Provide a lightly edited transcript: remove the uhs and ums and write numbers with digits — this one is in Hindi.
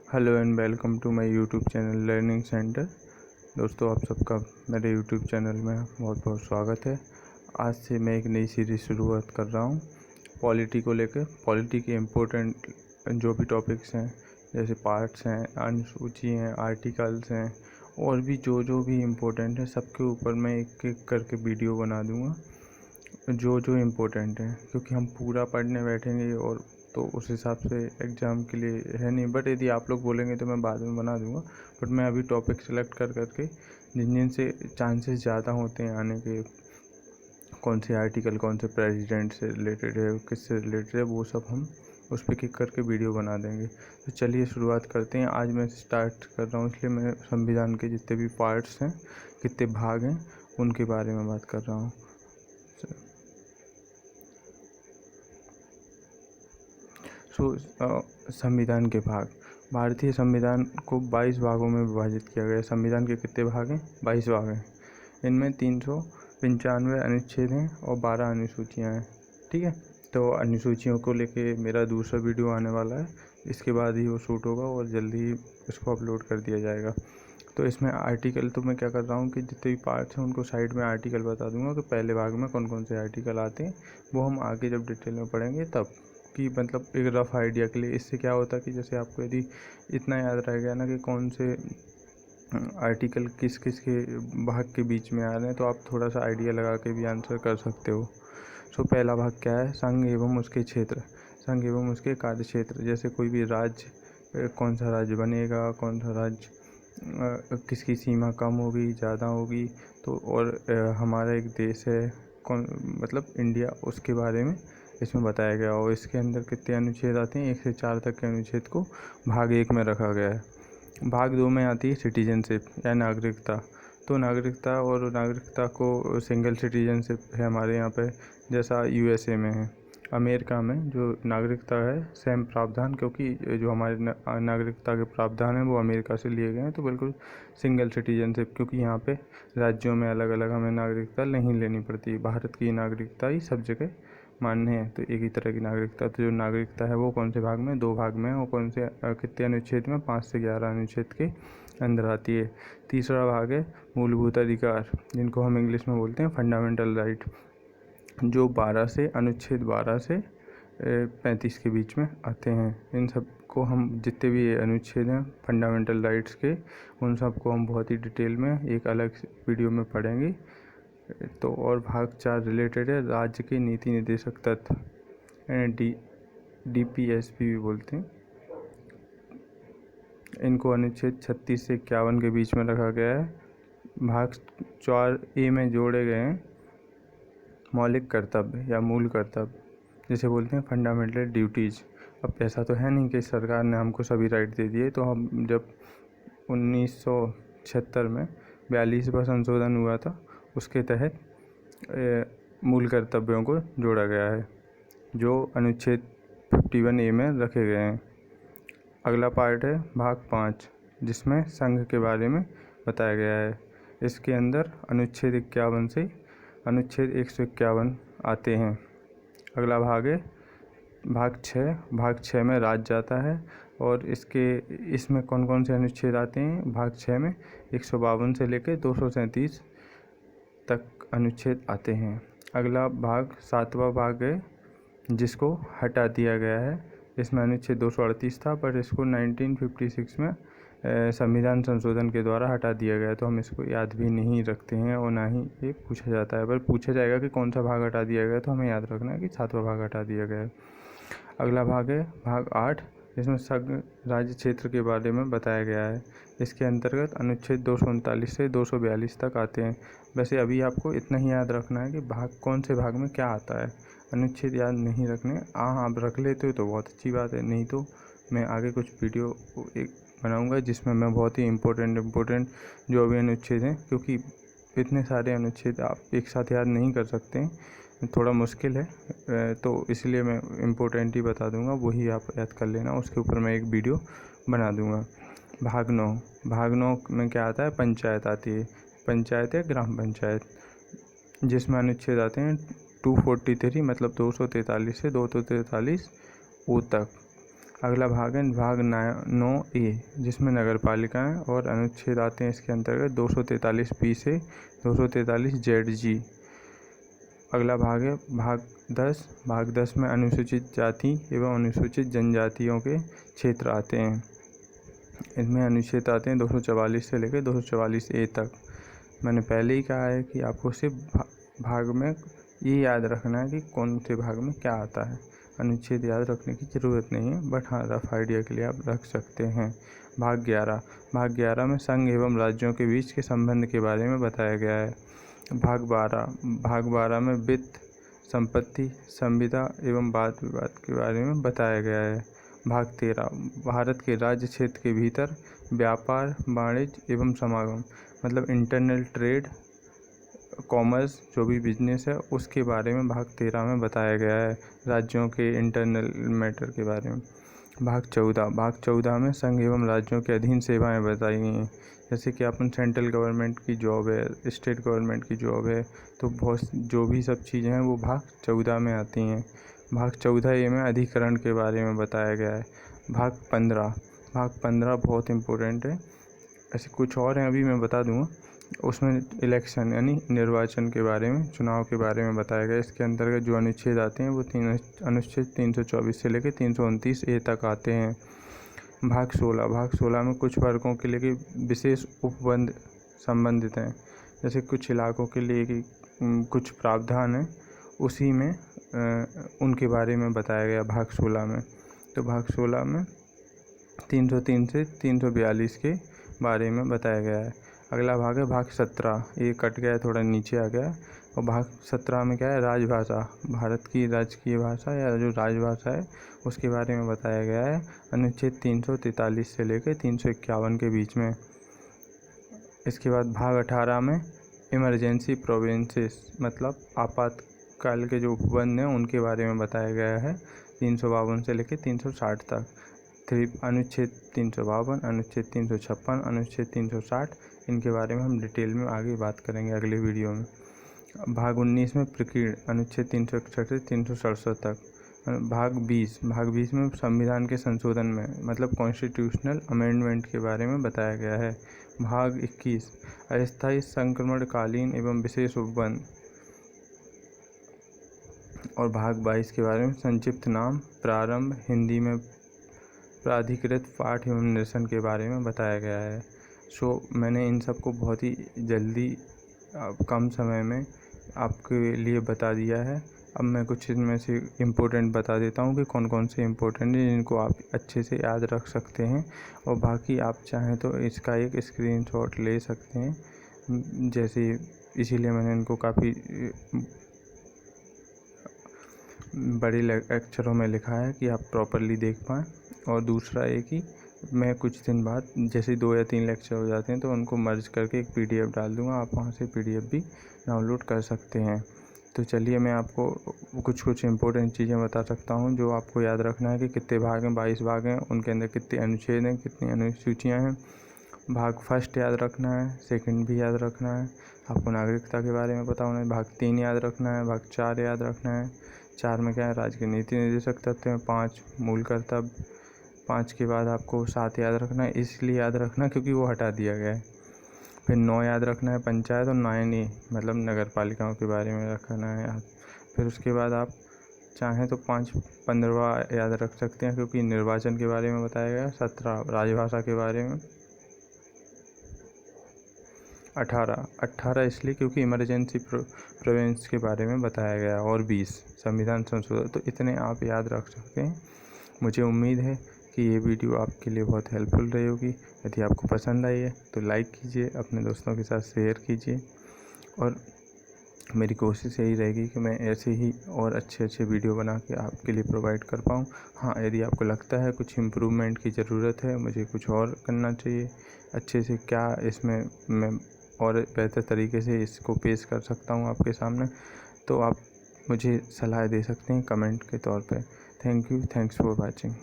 Hello and welcome to my YouTube channel learning centre. दोस्तों, आप सबका मेरे यूट्यूब चैनल में बहुत बहुत स्वागत है। आज से मैं एक नई सीरीज़ शुरुआत कर रहा हूँ पॉलिटी को लेकर। पॉलिटी के इम्पोर्टेंट जो भी टॉपिक्स हैं, जैसे पार्ट्स हैं, अनुसूची हैं, आर्टिकल्स हैं, और भी जो भी इम्पोर्टेंट है, सबके ऊपर मैं एक एक करके वीडियो बना दूँगा जो इम्पोर्टेंट है, क्योंकि हम पूरा पढ़ने बैठेंगे और तो उस हिसाब से एग्ज़ाम के लिए है नहीं। बट यदि आप लोग बोलेंगे तो मैं बाद में बना दूंगा। बट मैं अभी टॉपिक सेलेक्ट कर करके जिन से चांसेस ज़्यादा होते हैं आने के, कौन से आर्टिकल कौन से प्रेसिडेंट से रिलेटेड है, किससे रिलेटेड है, वो सब हम उस पर क्लिक करके वीडियो बना देंगे। तो चलिए शुरुआत करते हैं। आज मैं स्टार्ट कर रहा हूँ, इसलिए मैं संविधान के जितने भी पार्ट्स हैं, कितने भाग हैं, उनके बारे में बात कर रहा हूँ। संविधान के भाग। भारतीय संविधान को 22 भागों में विभाजित किया गया है। संविधान के कितने भाग हैं? 22 भाग हैं। इनमें 395 अनुच्छेद हैं और 12 अनुसूचियाँ हैं। ठीक है, तो अनुसूचियों को लेके मेरा दूसरा वीडियो आने वाला है। इसके बाद ही वो शूट होगा और जल्दी ही इसको अपलोड कर दिया जाएगा। तो इसमें आर्टिकल तो मैं क्या कर रहा हूँ कि जितने भी पार्ट्स हैं उनको साइड में आर्टिकल बता दूंगा कि पहले भाग में कौन कौन से आर्टिकल आते हैं। वो हम आगे जब डिटेल में पढ़ेंगे तब, कि मतलब एक रफ़ आइडिया के लिए। इससे क्या होता है कि जैसे आपको यदि इतना याद रह गया ना कि कौन से आर्टिकल किस किस के भाग के बीच में आ रहे हैं, तो आप थोड़ा सा आइडिया लगा के भी आंसर कर सकते हो। पहला भाग क्या है? संघ एवं उसके क्षेत्र। संघ एवं उसके कार्य क्षेत्र। जैसे कोई भी राज्य, कौन सा राज्य बनेगा, कौन सा राज्य किसकी सीमा कम होगी, ज़्यादा होगी, तो और हमारा एक देश है कौन, मतलब इंडिया, उसके बारे में इसमें बताया गया। और इसके अंदर कितने अनुच्छेद आते हैं? 1 से 4 तक के अनुच्छेद को भाग 1 में रखा गया है। भाग 2 में आती है सिटीजनशिप या नागरिकता। तो नागरिकता, और नागरिकता को सिंगल सिटीजनशिप है हमारे यहाँ पे, जैसा यूएसए में है। अमेरिका में जो नागरिकता है सेम प्रावधान, क्योंकि जो हमारे नागरिकता के प्रावधान हैं वो अमेरिका से लिए गए हैं, तो बिल्कुल सिंगल सिटीजनशिप, क्योंकि यहाँ पे राज्यों में अलग अलग हमें नागरिकता नहीं लेनी पड़ती। भारत की नागरिकता ही सब जगह मान्य है, तो एक ही तरह की नागरिकता। तो जो नागरिकता है वो कौन से भाग में? 2 भाग में है। वो कौन से कितने अनुच्छेद में? 5 से 11 अनुच्छेद के अंदर आती है। तीसरा भाग है मूलभूत अधिकार, जिनको हम इंग्लिश में बोलते हैं फंडामेंटल राइट, जो 12 से 35 के बीच में आते हैं। इन सब को हम, जितने भी अनुच्छेद हैं फंडामेंटल राइट्स के, उन सब को हम बहुत ही डिटेल में एक अलग वीडियो में पढ़ेंगे। तो और भाग 4 रिलेटेड है राज्य के नीति निर्देशक तत्व, DPSP भी बोलते हैं। इनको अनुच्छेद 36 से 51 के बीच में रखा गया है। भाग 4A में जोड़े गए हैं मौलिक कर्तव्य या मूल कर्तव्य, जिसे बोलते हैं फंडामेंटल ड्यूटीज़। अब ऐसा तो है नहीं कि सरकार ने हमको सभी राइट दे दिए। तो हम जब 1976 में 42वां संशोधन हुआ था, उसके तहत मूल कर्तव्यों को जोड़ा गया है, जो अनुच्छेद 51A में रखे गए हैं। अगला पार्ट है भाग 5, जिसमें संघ के बारे में बताया गया है। इसके अंदर अनुच्छेद 51 से अनुच्छेद 151 आते हैं। अगला भाग है भाग 6। भाग 6 में राज्य आता है, और इसमें कौन कौन से अनुच्छेद आते हैं? भाग 6 में 152 से लेकर 237 तक अनुच्छेद आते हैं। अगला भाग 7वां भाग है, जिसको हटा दिया गया है। इसमें अनुच्छेद 238 था, पर इसको 1956 में संविधान संशोधन के द्वारा हटा दिया गया। तो हम इसको याद भी नहीं रखते हैं और ना ही ये पूछा जाता है। पर पूछा जाएगा कि कौन सा भाग हटा दिया गया, तो हमें याद रखना है कि 7वां भाग हटा दिया गया है। अगला भाग है भाग 8, जिसमें संघ राज्य क्षेत्र के बारे में बताया गया है। इसके अंतर्गत अनुच्छेद 239 से 242 तक आते हैं। वैसे अभी आपको इतना ही याद रखना है कि भाग, कौन से भाग में क्या आता है। अनुच्छेद याद नहीं रखने। आप रख लेते हो तो बहुत अच्छी बात है, नहीं तो मैं आगे कुछ वीडियो एक बनाऊंगा जिसमें मैं बहुत ही इम्पोर्टेंट जो भी अनुच्छेद हैं, क्योंकि इतने सारे अनुच्छेद आप एक साथ याद नहीं कर सकते हैं, थोड़ा मुश्किल है। तो इसलिए मैं इम्पोर्टेंट ही बता दूंगा, वही आप याद कर लेना। उसके ऊपर मैं एक वीडियो बना दूंगा। भाग 9। भाग 9 में क्या आता है? पंचायत आती है। पंचायत है ग्राम पंचायत, जिसमें अनुच्छेद आते हैं 243, मतलब 243 से 243 ओ तक। अगला भाग है भाग 9A, जिसमें नगर पालिकाएँ और अनुच्छेद आते हैं इसके अंतर्गत 243B से 243ZG। अगला भाग है भाग 10। भाग 10 में अनुसूचित जाति एवं अनुसूचित जनजातियों के क्षेत्र आते हैं। इनमें अनुच्छेद आते हैं 244 से लेकर 244A तक। मैंने पहले ही कहा है कि आपको सिर्फ भाग में ये याद रखना है कि कौन से भाग में क्या आता है। अनुच्छेद याद रखने की ज़रूरत नहीं है, बट हाँ रफ आइडिया के लिए आप रख सकते हैं। भाग 11। भाग 11 में संघ एवं राज्यों के बीच के संबंध के बारे में बताया गया है। भाग 12 में वित्त, संपत्ति, संविदा एवं वाद विवाद के बारे में बताया गया है। भाग 13 भारत के राज्य क्षेत्र के भीतर व्यापार, वाणिज्य एवं समागम, मतलब इंटरनल ट्रेड, कॉमर्स, जो भी बिजनेस है उसके बारे में भाग 13 में बताया गया है, राज्यों के इंटरनल मैटर के बारे में। भाग 14 में संघ एवं राज्यों के अधीन सेवाएं बताई गई हैं, जैसे कि अपन सेंट्रल गवर्नमेंट की जॉब है, स्टेट गवर्नमेंट की जॉब है, तो बहुत जो भी सब चीज़ें हैं वो भाग 14 में आती हैं। भाग 14A में अधिकरण के बारे में बताया गया है। भाग 15 बहुत इम्पोर्टेंट है। ऐसे कुछ और हैं, अभी मैं बता दूंगा। उसमें इलेक्शन यानी निर्वाचन के बारे में, चुनाव के बारे में बताया गया। इसके अंतर्गत जो अनुच्छेद आते हैं वो अनुच्छेद 324 से लेकर 329A तक आते हैं। भाग 16 में कुछ वर्गों के लिए विशेष उपबंध संबंधित हैं, जैसे कुछ इलाकों के लिए कि कुछ प्रावधान है, उसी में उनके बारे में बताया गया भाग 16 में। तो भाग 16 में 303 से 342 के बारे में बताया गया है। अगला भाग है भाग 17। ये कट गया है, थोड़ा नीचे आ गया है। और भाग 17 में क्या है, राजभाषा, भारत की राजकीय भाषा या जो राजभाषा है उसके बारे में बताया गया है, अनुच्छेद 343 से लेकर 351 के बीच में। इसके बाद भाग 18 में इमरजेंसी प्रोविंसेस, मतलब आपातकाल के जो उपबंध हैं उनके बारे में बताया गया है, 352 से लेकर 360 तक। अनुच्छेद 352, अनुच्छेद 356, अनुच्छेद 360, इनके बारे में हम डिटेल में आगे बात करेंगे अगले वीडियो में। भाग 19 में प्रकीर्ण, अनुच्छेद 361 से 367 तक। भाग 20 में संविधान के संशोधन में, मतलब कॉन्स्टिट्यूशनल अमेंडमेंट के बारे में बताया गया है। भाग 21 अस्थायी संक्रमणकालीन एवं विशेष उपबंध। और भाग 22 के बारे में संक्षिप्त नाम, प्रारंभ, हिंदी में प्राधिकृत पाठ एवं निरसन के बारे में बताया गया है। मैंने इन सब को बहुत ही जल्दी कम समय में आपके लिए बता दिया है। अब मैं कुछ इनमें से इम्पोर्टेंट बता देता हूँ कि कौन कौन से इम्पोर्टेंट हैं जिनको आप अच्छे से याद रख सकते हैं, और बाकी आप चाहें तो इसका एक स्क्रीनशॉट ले सकते हैं, जैसे इसीलिए मैंने इनको काफ़ी बड़े अक्षरों में लिखा है कि आप प्रॉपरली देख पाएँ। और दूसरा है कि मैं कुछ दिन बाद जैसे 2 या 3 लेक्चर हो जाते हैं तो उनको मर्ज करके एक PDF डाल दूँगा, आप वहाँ से PDF भी डाउनलोड कर सकते हैं। तो चलिए मैं आपको कुछ इम्पोर्टेंट चीज़ें बता सकता हूँ जो आपको याद रखना है कि कितने भाग हैं, 22 भाग हैं, उनके अंदर कितने अनुच्छेद हैं, कितनी अनुसूचियाँ हैं। भाग 1 याद रखना है, 2 भी याद रखना है, आपको नागरिकता के बारे में पता होना है। भाग 3 याद रखना है, भाग 4 याद रखना है। 4 में क्या है, राज्य के नीति निर्देशक तत्व हैं। 5 मूल कर्तव्य। 5 के बाद आपको 7 याद रखना है, इसलिए याद रखना क्योंकि वो हटा दिया गया है। फिर 9 याद रखना है, पंचायत, और 9A मतलब नगर पालिकाओं के बारे में रखना है याद। फिर उसके बाद आप चाहें तो 15वां याद रख सकते हैं क्योंकि निर्वाचन के बारे में बताया गया। 17 राजभाषा के बारे में। 18 इसलिए क्योंकि इमरजेंसी प्रोविंस के बारे में बताया गया। और 20 संविधान संशोधन। तो इतने आप याद रख सकते हैं। मुझे उम्मीद है कि ये वीडियो आपके लिए बहुत हेल्पफुल रही होगी। यदि आपको पसंद आई है तो लाइक कीजिए, अपने दोस्तों के साथ शेयर कीजिए, और मेरी कोशिश यही रहेगी कि मैं ऐसे ही और अच्छे वीडियो बना के आपके लिए प्रोवाइड कर पाऊँ। हाँ, यदि आपको लगता है कुछ इम्प्रूवमेंट की ज़रूरत है, मुझे कुछ और करना चाहिए अच्छे से, क्या इसमें मैं और बेहतर तरीके से इसको पेश कर सकता हूँ आपके सामने, तो आप मुझे सलाह दे सकते हैं कमेंट के तौर पे। Thank you, thanks for watching.